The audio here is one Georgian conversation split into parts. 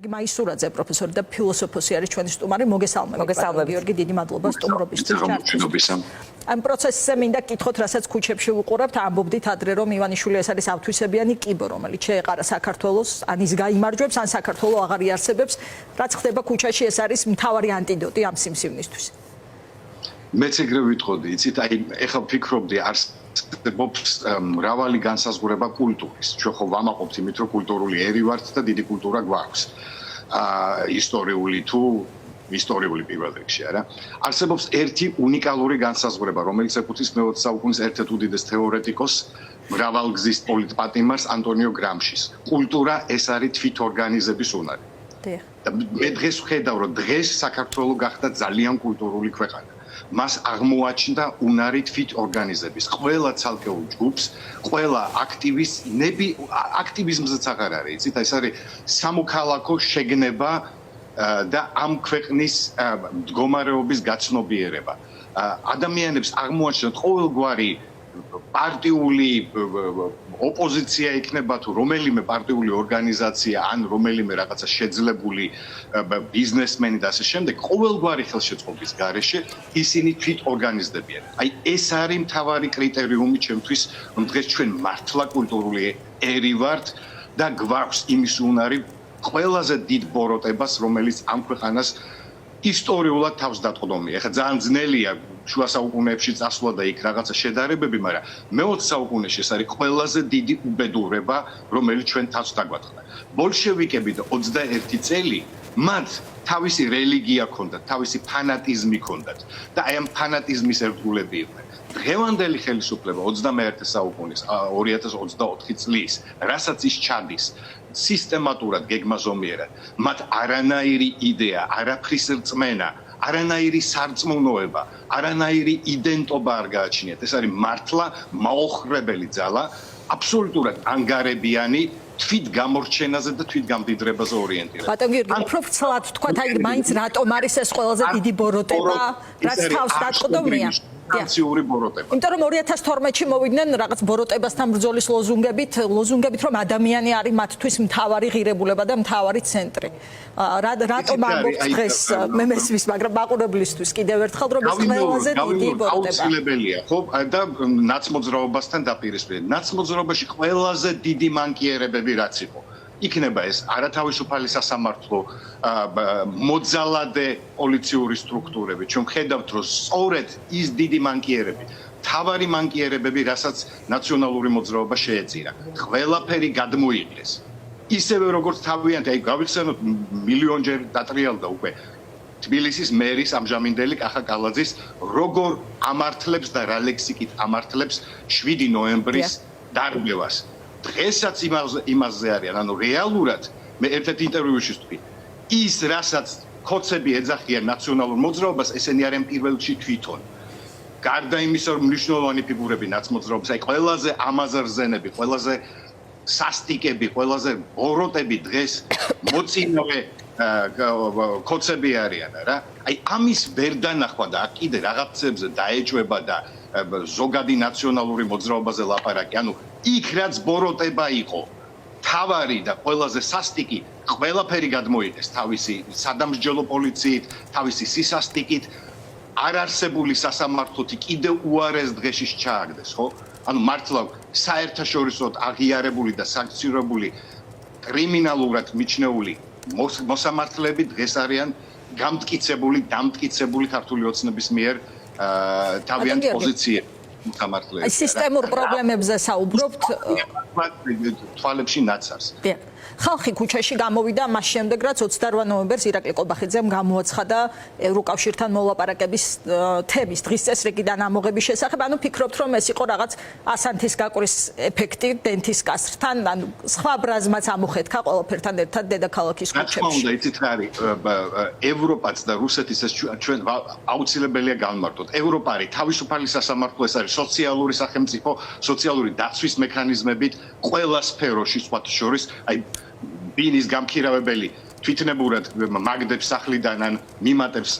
მაისურაძე პროფესორი და ფილოსოფოსი არის ჩვენი სტუმარი. მოგესალმებით. გიორგი, დიდი მადლობა სტუმრობისთვის. ამ პროცესზე მინდა გკითხოთ, რასაც ქუჩებში ვუყურებთ, ამბობდით ადრე, რომ ივანიშვილი ეს არის ავთვისებიანი კიბო, რომელიც შეეყარა საქართველოს, ან ის გაიმარჯვებს, ან საქართველო აღარ იარსებებს. რაც ხდება ქუჩაში, ეს არის მთავარი ანტიდოტი ამ სიმსივნისთვის. მეც ეგრე ვიტყოდი, იცით, აი ეხლა ვფიქრობდი არსებობს მრავალი განსაზღვრება კულტურის. ჩვენ ხო ვამაყობთ იმით, რომ კულტურული ერი ვართ და დიდი კულტურა გვაქვს. ისტორიული თუ ისტორიული პირველ რიგში, არა? არსებობს ერთი უნიკალური განსაზღვრება, რომელიც ეკუთვნის მე-20 საუკუნის ერთ-ერთ უდიდეს თეორეტიკოს, მრავალგზის პოლიტპატიმარს ანტონიო გრამშის. კულტურა ეს არის თვითორგანიზების უნარი. და მე დღეს ვხედავ, რომ დღეს საქართველო გახდა ძალიან კულტურული ქვეყანა. მას აღმოაჩნდა უნარი თვითორგანიზების. ყველა ცალკეულ ჯგუფს, ყველა აქტივიზმზეც აღარ არის, იცით, ეს არის სამოქალაქო შეგნება და ამ ქვეყნის მდგომარეობის გაცნობიერება. ადამიანებს აღმოაჩნდათ ყოველგვარი პარტიული ოპოზიცია იქნება თუ რომელიმე პარტიული ორგანიზაცია ან რომელიმე რაღაცა შეძლებული ბიზნესმენი და ასე შემდეგ, ყოველგვარი ხელშეწყობის გარეშე ისინი თვითორგანიზდებიან. აი ეს არის მთავარი კრიტერიუმი ჩემთვის, რომ დღეს ჩვენ მართლა კულტურული ერი ვართ და გვაქვს იმის უნარი ყველაზე დიდ ბოროტებას, რომელიც ამ ქვეყანას ისტორიულად თავს დატყდომია. ეხლა ძალიან ძნელია შუა საუკუნეებში წასვლა და იქ რაღაცა შედარებები, მაგრამ მე-20 საუკუნეში ეს არის ყველაზე დიდი უბედურება, რომელიც ჩვენ თავს დაგვატყდა. ბოლშევიკები და 21 წელი მათ თავისი რელიგია ჰქონდათ, თავისი ფანატიზმი ჰქონდათ და აი ამ ფანატიზმის ერთგულები იყვნენ. დღევანდელი ხელისუფლება 21 საუკუნის 2024 წლის, რასაც ის ჩადის სისტემატურად გეგმაზომიერად, მათ არანაირი იდეა, არაფრის რწმენა, არანაირი სარწმუნოება, არანაირი იდენტობა არ გააჩნიათ. ეს არის მართლა მაოხრებელი ძალა, აბსოლუტურად ანგარებიანი, თვით გამორჩენაზე და თვით გამდიდრებაზე ორიენტირებული. ბატონ გიორგი, უფრო ცლად თქვა, აი მაინც რატომ არის ეს ყველაზე დიდი ბოროტება, რაც თავს დატყდომია? ანტიური ბოროტება. იმიტომ რომ 2012-ში მოვიდნენ რაღაც ბოროტებასთან ბრძოლის ლოზუნგებით, რომ ადამიანი არის მათთვის მთავარი ღირებულება და მთავარი ცენტრი. რატომ ამბობთ დღეს მე მესმის, მაგრამ მაყურებლისთვის კიდევ ერთხელ, რომ ეს ყველაზე დიდი ბოროტება. აუცილებელია, ხო? და ნაცმოძრაობასთან დაპირისპირებით. ნაცმოძრაობაში ყველაზე დიდი მანკიერებები რაც იყო. იქნება ეს არათავისუფალი სასამართლო, მოძალადე პოლიციური სტრუქტურები. ჩვენ ხედავთ, რომ სწორედ ის დიდი მანკიერები, თავარი მანკიერებები, რასაც ნაციონალური მოძრაობა შეეწირა, ყველაფერი გადმოიღეს. ისევე როგორც თავიანთი, აი გავიხსენოთ მილიონჯერ დატრიალდა უკვე თბილისის მერის ამჟამინდელი კახა კალაძის, როგორ ამართლებს და რა ლექსიკით ამართლებს 7 ნოემბრის დარბევას. დღესაც იმაზე არიან, ანუ რეალურად მე ერთ-ერთ ინტერვიუში ვთქვი, ის რასაც ხოცები ეძახიან ნაციონალურ მოძრაობას, ესენი არიან პირველ რიგში თვითონ. გარდა იმისა, რომ მნიშვნელოვანი ფიგურები ნაცმოძრაობის, აი ყველაზე ამაზრზენები, ყველაზე სასტიკები, ყველაზე ბოროტები დღეს მოწინავე ხოცები არიან, რა. აი ამის ვერ დანახვა და აქ კიდე რაღაცებზე დაეჭვება და ზოგადი ნაციონალური მოძრაობაზე ლაპარაკი, ანუ იქ რაც ბოროტება იყო, თავარი და ყველაზე სასტიკი, ყველაფერი გადმოიღეს თავისი სადამსჯელო პოლიციით, თავისი სისასტიკით, არარსებული სასამართლოთი კიდევ უარეს დღეში ჩააგდეს, ხო? ანუ მართლა საერთაშორისოდ აღიარებული და სანქციონირებული კრიმინალურად მიჩნეული მოსამართლეები დღეს არიან დამტკიცებული ქართული ოცნების მიერ თავიანთ პოზიციებში. აი სისტემურ პრობლემებზე საუბრობთ თვალებში ნაცარს. ხალხი ქუჩაში გამოვიდა მას შემდეგ, რაც 28 ნოემბერს ირაკლი ყობახიძემ გამოაცხადა ევროკავშირთან მოლაპარაკების თემის დღის წესრიგიდან ამოღების შესახებ. ანუ ფიქრობთ, რომ ეს იყო რაღაც ასანთის გაკვრის ეფექტი დენთის კასრთან, ანუ სხვა ბრაზმაც ამოხეთქა ყველაფერთან ერთად დედაქალაქის ქუჩებში. რა თქმა უნდა, იცით რა არის, ევროპაც და რუსეთის ეს ჩვენ აუცილებელია განმარტოთ. ევროპა არის თავისუფალი სასამართლო, ეს არის სოციალური სახელმწიფო, სოციალური დაცვის მექანიზმებით ყველა სფეროში სხვათა შორის, აი ბინის გამქირავებელი თვითნებურად მაგდებს სახლიდან ან მიმატებს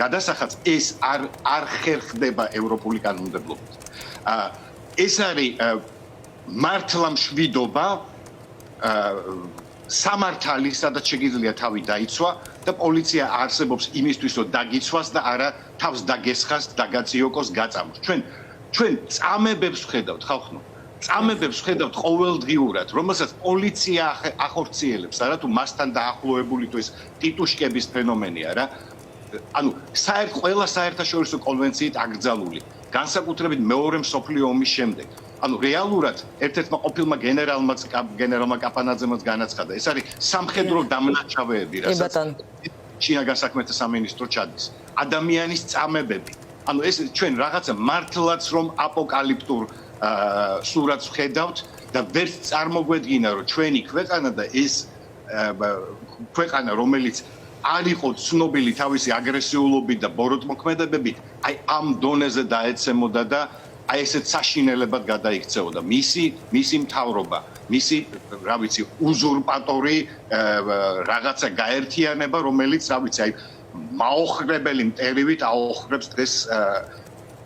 გადასახადს, ეს არ ხერხდება ევროპული კანონმდებლობით. ეს არის მართლა მშვიდობა სამართალი, სადაც შეგიძლია თავი დაიცვა და პოლიცია არსებობს იმისთვის, რომ დაგიცვას და არა თავს დაგესხას, დაგაციოკოს, გაწამოს. ჩვენ წამებებს ვხედავთ, ხალხო. წამებებს ვხედავთ ყოველდღიურად, რომელსაც პოლიცია ახორციელებს, არა თუ მასთან დაახლოებული თუ ეს ტიტუშკების ფენომენია რა. ანუ ყველა საერთაშორისო კონვენციით აკრძალული, განსაკუთრებით მეორე მსოფლიო ომის შემდეგ. ანუ რეალურად ერთ-ერთმა ყოფილმა გენერალმა კაპანაძემაც განაცხადა, ეს არის სამხედრო დამნაშავეები, რასაც შინაგან საქმეთა სამინისტრო ჩადის. ადამიანის წამებები. ანუ ეს ჩვენ რაღაცა მართლაც რომ აპოკალიფტურ სურათს ვხედავთ და ვერც წარმოგვედგინა, რომ ჩვენი ქვეყანა და ეს ქვეყანა, რომელიც არ იყო ცნობილი თავისი აგრესიულობით და ბოროტმოქმედებებით, აი ამ დონეზე დაეცემოდა და აი ესეთ საშინელებად გადაიქცეოდა მისი მთავრობა, მისი, რა ვიცი, უზურპატორი რაღაცა გაერთიანება, რომელიც, რა ვიცი, აი მაოხრებელი მტერივით აოხრებს დღეს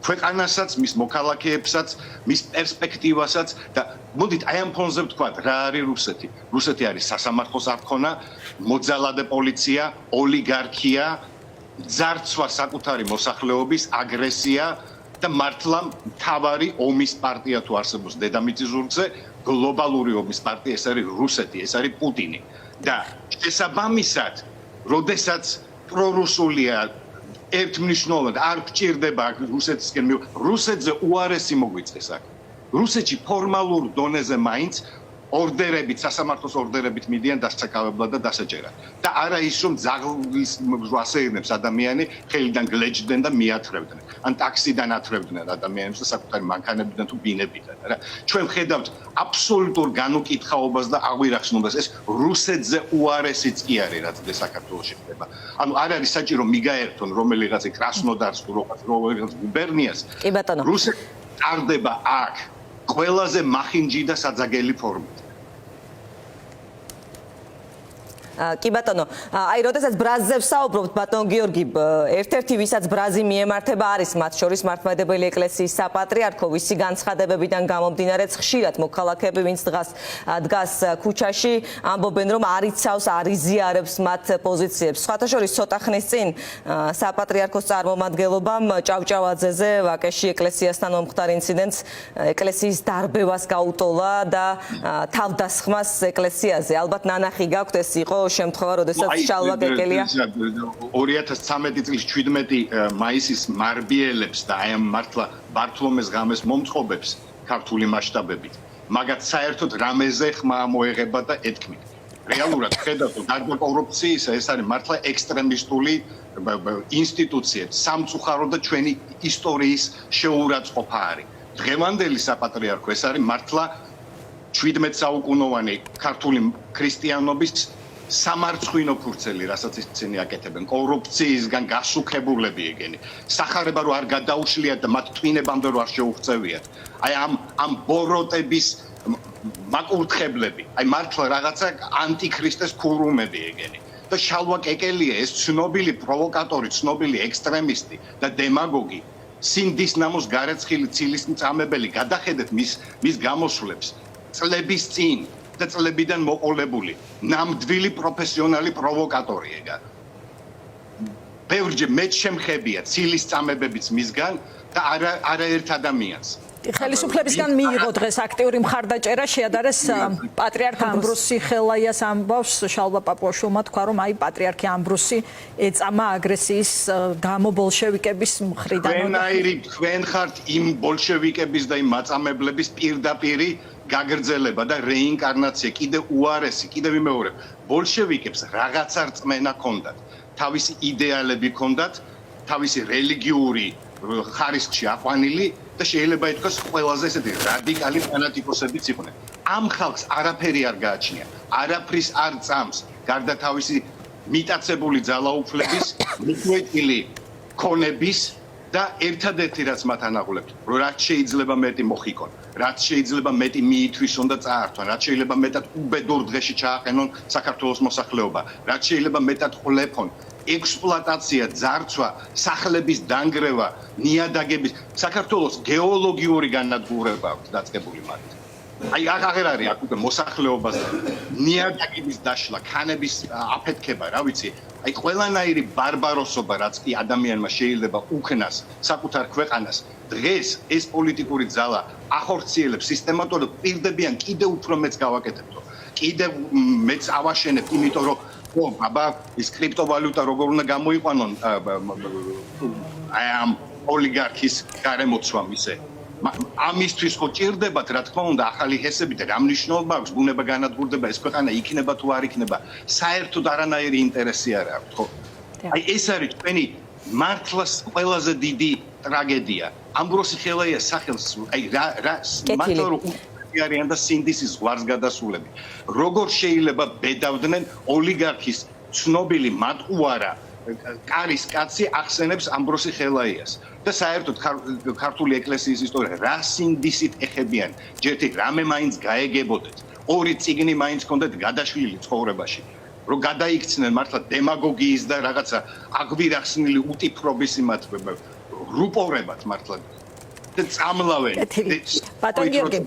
ქვეყანასაც, მის მოქალაქეებსაც, მის პერსპექტივასაც და მოდით აი ამ ფონზე ვთქვათ, რა არის რუსეთი? რუსეთი არის სასამართლოს არქონა, მოძალადე პოლიცია, ოლიგარქია, ძარცვა საკუთარი მოსახლეობის, აგრესია და მართლა მთავარი ომის პარტია თუ არსებობს დედამიწის ზურგზე, გლობალური ომის პარტია, ეს არის რუსეთი, ეს არის პუტინი. და შესაბამისად, როდესაც პრორუსულია ერთმნიშვნელოვნად არ გჭირდება რუსეთისკენ რუსეთზე უარესი მოგვიწყეს აქ. რუსეთში ფორმალურ დონეზე მაინც ორდერებით, სასამართლოს ორდერებით მიდიან დასაკავებლად და დასაჭერად. და არა ის რომ ძაღლის ასეირნებს ადამიანი ხელიდან გლეჯდნენ და მიათრევდნენ. ან ტაქსიდან ათრევდნენ ადამიანებს და საკუთარი მანქანებიდან თუ ბინებიდან, რა. ჩვენ ხედავთ აბსოლუტურ განუკითხაობას და აღვირახსნობას. ეს რუსეთზე უარესიც კი არის, რაც საქართველოში ხდება. ანუ არ არის საჭირო მიგაერთონ რომელიღაც კრასნოდარს თუ რომელიღაც გუბერნიას. რუსეთი ტარდება აქ ყველაზე მახინჯი და საძაგელი ფორმით. კი ბატონო, აი როდესაც ბრაზზე ვსაუბრობთ, ბატონო გიორგი, ერთ-ერთი ვისაც ბრაზი მიემართება არის მათ შორის მართლმადიდებელი ეკლესიის საპატრიარქო, ვისი განცხადებებიდან გამომდინარეც ხშირად მოქალაქეები, ვინც დგას ქუჩაში, ამბობენ, რომ არ იცავს, არ იზიარებს მათ პოზიციებს. სხვათა შორის ცოტა ხნის წინ საპატრიარქოს წარმომადგენლობამ ჭავჭავაძეზე ვაკეში ეკლესიასთან მომხდარ ინციდენტს, ეკლესიის დარბევას გაუტოლა და თავდასხმას ეკლესიაზე. ალბათ ნანახი გაქვთ, ეს იყო შემთხვევა, როდესაც შალვა კეკელია 2013 წლის 17 მაისის მარბიელებს და აი ამ მართლა ბართლომეს ღამეს მომწყობებს ქართული მასშტაბებით. მაგათ საერთოდ რამეზე ხმა მოეღება და ეთქმით. რეალურად ხედავთ, რომ გარდა კორუფციის ეს არის მართლა ექსტრემისტული ინსტიტუციები, სამწუხარო და ჩვენი ისტორიის შეურაცხყოფა არის. დღევანდელი საპატრიარქო ეს არის მართლა 17 საუკუნოვანი ქართული ქრისტიანობის სამარცხვინო ფურცელი, რასაც ისინი აკეთებენ, კორუფციისგან გასუქებულები ეგენი. სახარება რო არ გადაუშლიათ და მათ ტვინებამდე რო არ შეუღწევიათ. აი ამ ბოროტების მაკურთხებლები, აი მართლა რაღაცა ანტიქრისტეს ქურუმები ეგენი. და შალვა კეკელია ეს ცნობილი პროვოკატორი, ცნობილი ექსტრემისტი და დემაგოგი, სინდის ნამოს გარეცხილი ცილის მწამებელი, გადახედეთ მის გამოსვლებს წლების წინ და წლებიდან მოყოლებული ნამდვილი პროფესიონალი პროვოკატორი ეგა. ბევრჯერ მეც შემხებია ცილის წამებებიც მისგან და არაერთ ადამიანს. ხელისუფლებისგან მიიღო დღეს აქტიური მხარდაჭერა, შეადარეს პატრიარქ ამბროსი ხელაიას ამბავს შალვა პაპუაშვილმა, თქვა რომ აი პატრიარქი ამბროსი ეწამა აგრესიის გამო ბოლშევიკების მხრიდან. თქვენ ხართ იმ ბოლშევიკების და იმ მაწამებლების პირდაპირი გაგრძელება და რეინკარნაცია, კიდე უარესი, კიდე ვიმეორებ. ბოლშევიკებს რაღაცა რწმენა ჰქონდათ, თავისი იდეალები ჰქონდათ, თავისი რელიგიური ხარისხში აყვანილი და შეიძლება ითქვას ყველაზე ესეთი რადიკალი ფანატიკოსებიც იყვნენ. ამ ხალხს არაფერი არ გააჩნია, არაფრის არ წამს, გარდა თავისი მიტაცებული ძალაუფლების, მიგვეტილი ქონების და ერთადერთი რაც მათ ანაღულებთ, რომ რაც შეიძლება მეტი მოხიკონ, რაც შეიძლება მეტი მიითვისონ და წაართვან, რაც შეიძლება მეტად უბედურ დღეში ჩააყენონ საქართველოს მოსახლეობა, რაც შეიძლება მეტად ხლეფონ, ექსპლუატაცია, ძარცვა, სახლების დანგრევა, ნიადაგების, საქართველოს გეოლოგიური განადგურება აქვს დაწყებული მათ. აი აღარ არის აქ უკვე მოსახლეობას ნიადაგების დაშლა, ქანების აფეთქება, რა ვიცი. აი ყველანაირი ბარბაროსობა, რაც კი ადამიანმა შეიძლება უქნას საკუთარ ქვეყანას, დღეს ეს პოლიტიკური ძალა ახორციელებს სისტემატურად პირდებიან კიდევ უფრო მეც გავაკეთებდო. კიდევ მეც ავაშენებ, იმიტომ რომ აბა ის კრიპტოვალუტა როგორ უნდა გამოიყვანონ აი ამ ოლიგარქის გარემოცვამ ისე. ამისთვის ხო ჭირდებათ, რა თქმა უნდა, ახალი ჰესებით რა მნიშვნელობა აქვს, ბუნება განადგურდება, ეს ქვეყანა იქნება თუ არ იქნება, საერთოდ არანაირი ინტერესი არ აქვს, ხო? აი ეს არის ჩვენი მართლაც ყველაზე დიდი ტრაგედია. ამბროსი ხელაია სახელს, აი რა მართლა რომ არიან და სინდისის ზღვარს გადასულები. როგორ შეიძლება ბედავდნენ ოლიგარქის ცნობილი მატყუარა კარის კაცი ახსენებს ამბროსი ხელაიას და საერთოდ ქართული ეკლესიის ისტორია რა სინდისით ეხებიან. ჯერთი რამე მაინც გაეგებოდეთ. ორი წიგნი მაინც ჰქონდეთ გადაშლილი ცხოვრებაში. რომ გადაიქცნენ მართლა დემაგოგიის და რაღაცა აგვირახსნილი უტიფრობის იმათ რუპორებად მართლა და წამლავენ. ბატონ გიორგი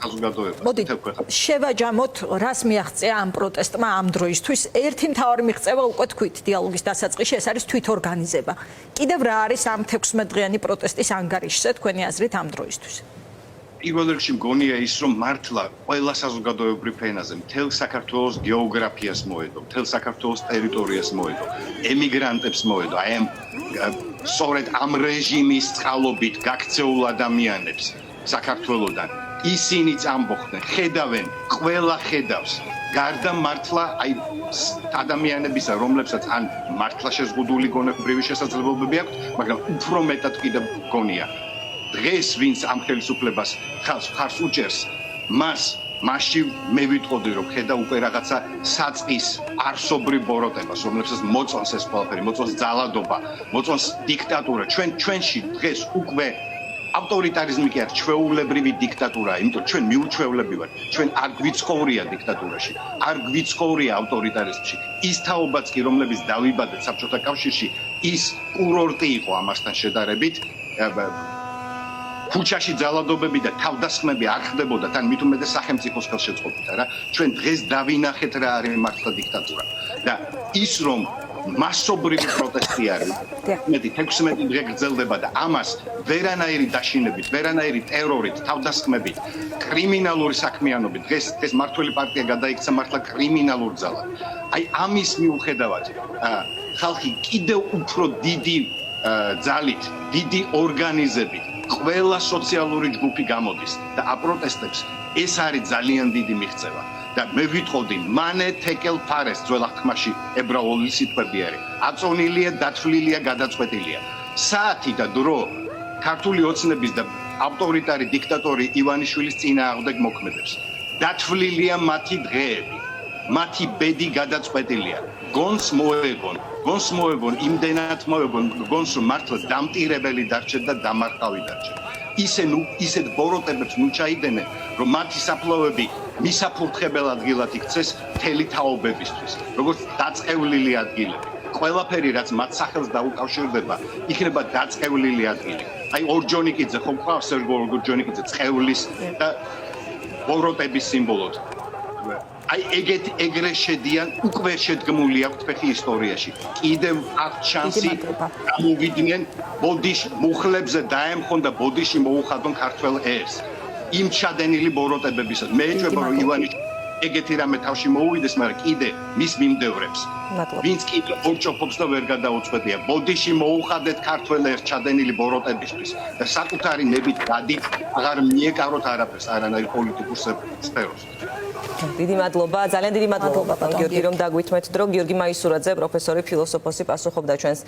მოდით შევაჯამოთ რას მიაღწია ამ პროტესტმა ამ დროისთვის. ერთი მთავარი მიღწევა უკვე თქვით დიალოგის დასაწყისში, ეს არის თვითორგანიზება. კიდევ რა არის ამ 16 დღიანი პროტესტის ანგარიშზე თქვენი აზრით ამ დროისთვის? პირველ რიგში მგონია ის, რომ მართლა ყველა საზოგადოებრივ ფენაზე მთელ საქართველოს გეოგრაფიას მოედო, მთელ საქართველოს ტერიტორიას მოედო, ემიგრანტებს მოედო, აი ამ სწორედ ამ რეჟიმის წყალობით გაქცეულ ადამიანებს საქართველოსდან. ისინიც ამბობდნენ, ხედავენ, ყველა ხედავს. გარდა მართლა აი ადამიანებისა, რომლებსაც ან მართლა შეზღუდული გონებრივი შესაძლებლობები აქვთ, მაგრამ უფრო მეტად კიდევ გონია. დღეს ვინც ამ ხელისუფლებას ხარს უჭერს, მასში მე ვიტყოდი, რომ ხედა უკვე რაღაცა საწყის არსობრივ ბოროტებას, რომლებსაც მოწონს ეს ყველაფერი, მოწონს ძალადობა, მოწონს დიქტატურა. ჩვენში დღეს უკვე ავტორიტარიზმი კი არ ჩვეულებრივი დიქტატურაა, იმიტომ ჩვენ მიუჩვევლები ვართ. ჩვენ არ გვიცხოვრია დიქტატურაში, არ გვიცხოვრია ავტორიტარიზმში. ის თაობაც კი, რომლებიც დავიბადეთ საბჭოთა კავშირში, ის კურორტი იყო ამასთან შედარებით. ქუჩაში ძალადობები და თავდასხმები არ ხდებოდა, თან მით უმეტეს სახელმწიფოს ხელშეწყობით, არა? ჩვენ დღეს დავინახეთ რა არის მართლა დიქტატურა. და ის რომ მასობრივი პროტესტი არის. 16 დღე გრძელდება და ამას ვერანაირი დაშინებით, ვერანაირი ტერორით, თავდასხმებით, კრიმინალური საქმიანობით დღეს მართველი პარტია გადაიქცა მართლა კრიმინალურ ძალად. აი ამის მიუხედავად ხალხი კიდევ უფრო დიდი ძალით, დიდი ორგანიზებით ყველა სოციალური ჯგუფი გამოდის და აპროტესტებს. ეს არის ძალიან დიდი მიღწევა. და მე ვიტყოდი, მანე თეკელ ფარეს ძველ აღთქმაში ებრაული სიტყვები არის. აწონილია, დათვლილია, გადაწყვეტილია. საათი და დრო ქართული ოცნების და ავტორიტარი დიქტატორი ივანიშვილის წინააღმდეგ მოქმედებს. დათვლილია მათი დღეები. მათი ბედი გადაწყვეტილია. გონს მოეგონ, იმდენად მოეგონ, გონს რომ მართლა დამტირებელი დარჩეთ და დამარხავი დარჩეთ. ისეთ ბოროტებებს ნუ ჩაიდენენ, რომ მათი საფლავები მისაფურთხებელ ადგილად იქცეს მთელი თაობებისთვის, როგორც დაწყევლილი ადგილები. ყველაფერი, რაც მათ სახელს დაუკავშირდება, იქნება დაწყევლილი ადგილი. აი ორჯონიკიძე ხო გვყავს, სერგო ორჯონიკიძე წყევლის და ბოროტების სიმბოლოდ. აი ეგრე შედიან, უკვე შედგმული აქვს ფეხი ისტორიაში. კიდევ აქვს შანსი გამოვიდნენ ბოდიში, მუხლებზე დაემხონ და ბოდიში მოუხადონ ქართველ ერს. იმ ჩადენილი ბოროტებებისას მე ეჭვება რომ ივანიშვილი ეგეთი რამე თავში მოუვიდეს, მაგრამ კიდე მის მიმდევრებს ვინც კიდე ორჭოფობს და ვერ გადაუწყვეტია. ბოდიში მოუხადეთ ქართველ ერს ჩადენილი ბოროტებისთვის და საკუთარი ნებით გადით აღარ მიეკაროთ არაფერს არანაირ პოლიტიკურ სფეროს. დიდი მადლობა, ძალიან დიდი მადლობა გიორგი რომ დაგვითმეთ დრო. გიორგი მაისურაძე, პროფესორი, ფილოსოფოსი, პასუხობდა ჩვენს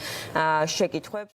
შეკითხვებს.